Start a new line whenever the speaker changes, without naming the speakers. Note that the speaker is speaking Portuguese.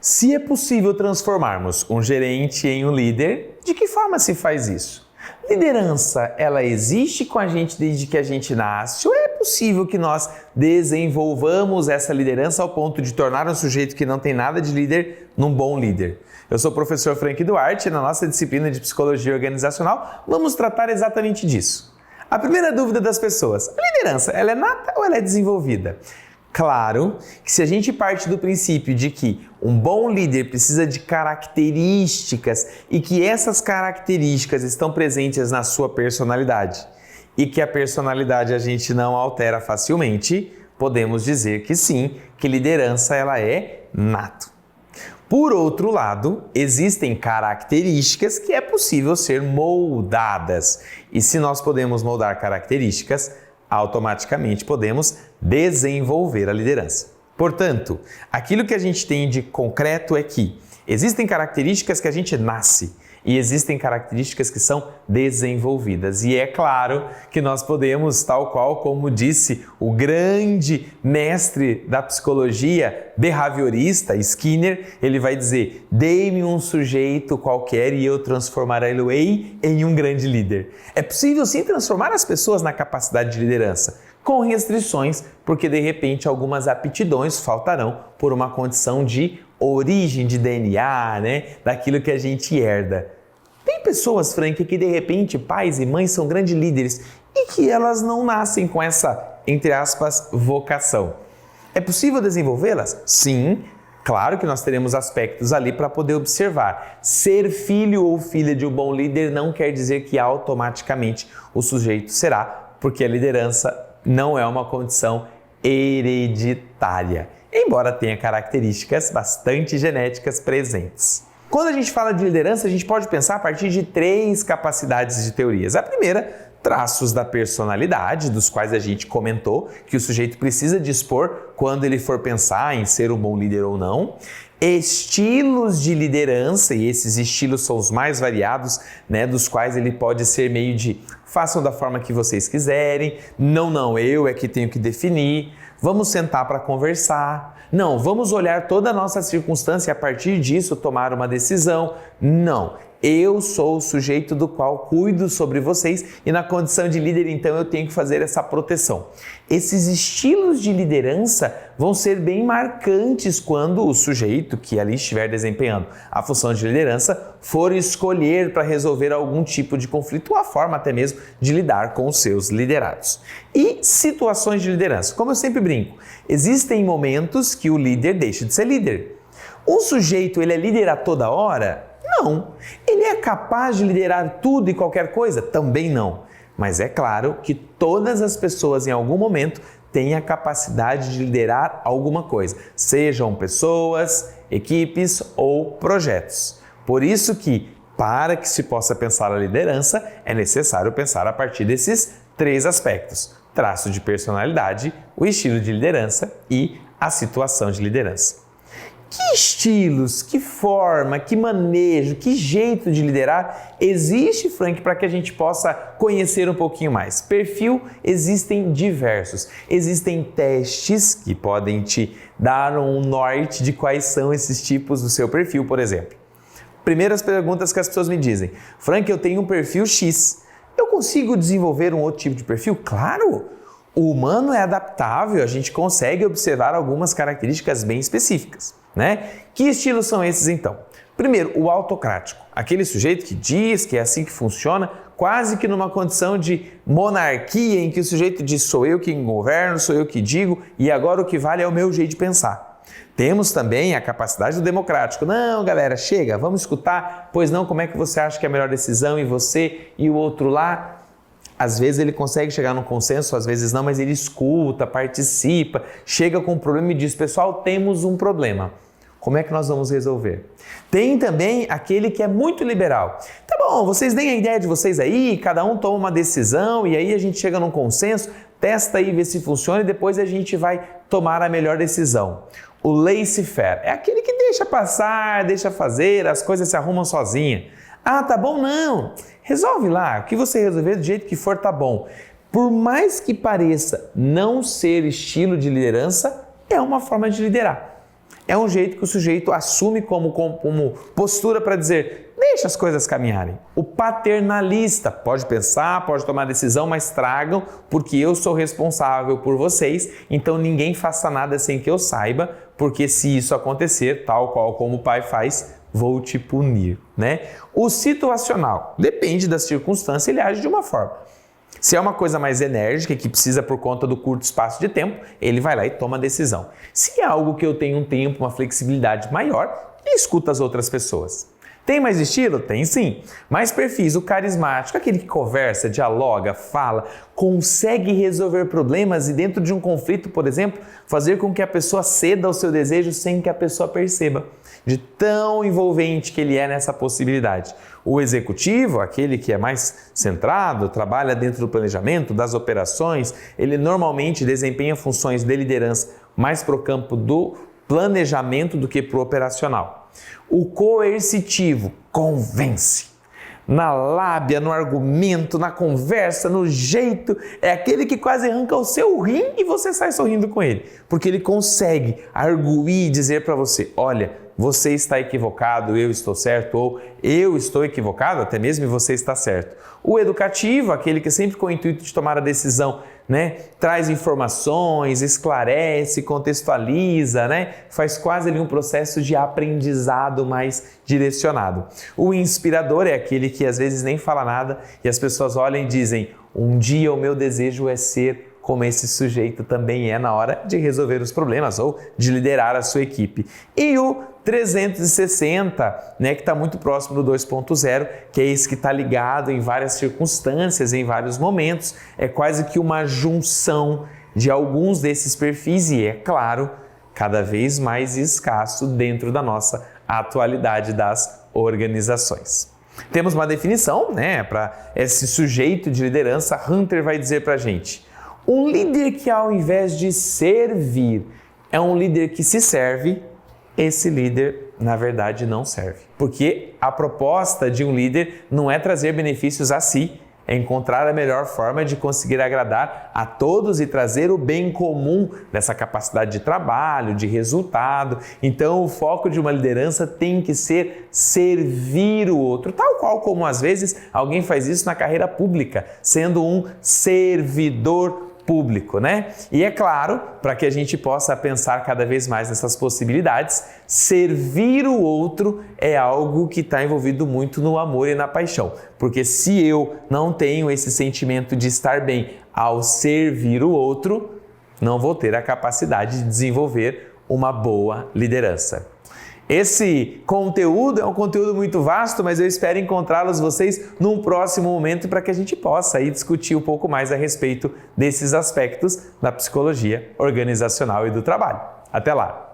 Se é possível transformarmos um gerente em um líder, de que forma se faz isso? Liderança, ela existe com a gente desde que a gente nasce ou é possível que nós desenvolvamos essa liderança ao ponto de tornar um sujeito que não tem nada de líder num bom líder? Eu sou o professor Frank Duarte e na nossa disciplina de Psicologia Organizacional vamos tratar exatamente disso. A primeira dúvida das pessoas, a liderança, ela é nata ou ela é desenvolvida? Claro que se a gente parte do princípio de que um bom líder precisa de características e que essas características estão presentes na sua personalidade e que a personalidade a gente não altera facilmente, podemos dizer que sim, que liderança ela é nato. Por outro lado, existem características que é possível ser moldadas. E se nós podemos moldar características, automaticamente podemos desenvolver a liderança. Portanto, aquilo que a gente tem de concreto é que existem características que a gente nasce e existem características que são desenvolvidas. E é claro que nós podemos, tal qual como disse o grande mestre da psicologia behaviorista, Skinner, ele vai dizer: dê-me um sujeito qualquer e eu transformarei-lo-ei em um grande líder. É possível sim transformar as pessoas na capacidade de liderança, com restrições, porque de repente algumas aptidões faltarão por uma condição de origem de DNA, daquilo que a gente herda. Tem pessoas, Frank, que de repente pais e mães são grandes líderes e que elas não nascem com essa, entre aspas, vocação. É possível desenvolvê-las? Sim, claro que nós teremos aspectos ali para poder observar. Ser filho ou filha de um bom líder não quer dizer que automaticamente o sujeito será, porque a liderança não é uma condição hereditária, embora tenha características bastante genéticas presentes. Quando a gente fala de liderança, a gente pode pensar a partir de 3 capacidades de teorias. A primeira, traços da personalidade, dos quais a gente comentou que o sujeito precisa dispor quando ele for pensar em ser um bom líder ou não. Estilos de liderança, e esses estilos são os mais variados, dos quais ele pode ser meio de façam da forma que vocês quiserem, não, eu é que tenho que definir, vamos sentar para conversar, não, vamos olhar toda a nossa circunstância e a partir disso tomar uma decisão, não. Eu sou o sujeito do qual cuido sobre vocês e na condição de líder, então, eu tenho que fazer essa proteção. Esses estilos de liderança vão ser bem marcantes quando o sujeito que ali estiver desempenhando a função de liderança for escolher para resolver algum tipo de conflito ou a forma até mesmo de lidar com os seus liderados. E situações de liderança. Como eu sempre brinco, existem momentos que o líder deixa de ser líder. Um sujeito, ele é líder a toda hora? Não. Ele é capaz de liderar tudo e qualquer coisa? Também não. Mas é claro que todas as pessoas em algum momento têm a capacidade de liderar alguma coisa, sejam pessoas, equipes ou projetos. Por isso que, para que se possa pensar a liderança, é necessário pensar a partir desses 3 aspectos: traço de personalidade, o estilo de liderança e a situação de liderança. Que estilos, que forma, que manejo, que jeito de liderar existe, Frank, para que a gente possa conhecer um pouquinho mais? Perfil, existem diversos. Existem testes que podem te dar um norte de quais são esses tipos do seu perfil, por exemplo. Primeiras perguntas que as pessoas me dizem: Frank, eu tenho um perfil X. Eu consigo desenvolver um outro tipo de perfil? Claro! O humano é adaptável, a gente consegue observar algumas características bem específicas, Que estilos são esses então? Primeiro, o autocrático, aquele sujeito que diz que é assim que funciona, quase que numa condição de monarquia em que o sujeito diz: sou eu quem governo, sou eu que digo e agora o que vale é o meu jeito de pensar. Temos também a capacidade do democrático. Não, galera, chega, vamos escutar, pois não, como é que você acha que é a melhor decisão e você e o outro lá? Às vezes ele consegue chegar num consenso, às vezes não, mas ele escuta, participa, chega com um problema e diz: pessoal, temos um problema. Como é que nós vamos resolver? Tem também aquele que é muito liberal. Tá bom, vocês deem a ideia de vocês aí, cada um toma uma decisão e aí a gente chega num consenso, testa aí, vê se funciona e depois a gente vai tomar a melhor decisão. O laissez-faire é aquele que deixa passar, deixa fazer, as coisas se arrumam sozinha. Ah, tá bom? Não. Resolve lá. O que você resolver do jeito que for, tá bom. Por mais que pareça não ser estilo de liderança, é uma forma de liderar. É um jeito que o sujeito assume como postura para dizer, deixa as coisas caminharem. O paternalista pode pensar, pode tomar decisão, mas tragam porque eu sou responsável por vocês, então ninguém faça nada sem que eu saiba, porque se isso acontecer, tal qual como o pai faz, vou te punir, né? O situacional depende da circunstância, ele age de uma forma. Se é uma coisa mais enérgica, que precisa por conta do curto espaço de tempo, ele vai lá e toma a decisão. Se é algo que eu tenho um tempo, uma flexibilidade maior, ele escuta as outras pessoas. Tem mais estilo? Tem sim. Mais perfis, o carismático, aquele que conversa, dialoga, fala, consegue resolver problemas e dentro de um conflito, por exemplo, fazer com que a pessoa ceda ao seu desejo sem que a pessoa perceba. De tão envolvente que ele é nessa possibilidade. O executivo, aquele que é mais centrado, trabalha dentro do planejamento, das operações, ele normalmente desempenha funções de liderança mais para o campo do planejamento do que para o operacional. O coercitivo convence. Na lábia, no argumento, na conversa, no jeito, é aquele que quase arranca o seu rim e você sai sorrindo com ele, porque ele consegue arguir e dizer para você, olha, você está equivocado, eu estou certo, ou eu estou equivocado, até mesmo e você está certo. O educativo, aquele que sempre com o intuito de tomar a decisão, né, traz informações, esclarece, contextualiza, né, faz quase ali um processo de aprendizado mais direcionado. O inspirador é aquele que às vezes nem fala nada e as pessoas olham e dizem, um dia o meu desejo é ser como esse sujeito também é na hora de resolver os problemas ou de liderar a sua equipe. E o 360, né, que está muito próximo do 2.0, que é esse que está ligado em várias circunstâncias, em vários momentos, é quase que uma junção de alguns desses perfis e, é claro, cada vez mais escasso dentro da nossa atualidade das organizações. Temos uma definição, né, para esse sujeito de liderança. Hunter vai dizer para a gente, um líder que ao invés de servir, é um líder que se serve, esse líder na verdade não serve. Porque a proposta de um líder não é trazer benefícios a si, é encontrar a melhor forma de conseguir agradar a todos e trazer o bem comum dessa capacidade de trabalho, de resultado. Então o foco de uma liderança tem que ser servir o outro, tal qual como às vezes alguém faz isso na carreira pública, sendo um servidor público, né? E é claro, para que a gente possa pensar cada vez mais nessas possibilidades, servir o outro é algo que está envolvido muito no amor e na paixão. Porque se eu não tenho esse sentimento de estar bem ao servir o outro, não vou ter a capacidade de desenvolver uma boa liderança. Esse conteúdo é um conteúdo muito vasto, mas eu espero encontrá-los vocês num próximo momento para que a gente possa aí discutir um pouco mais a respeito desses aspectos da psicologia organizacional e do trabalho. Até lá!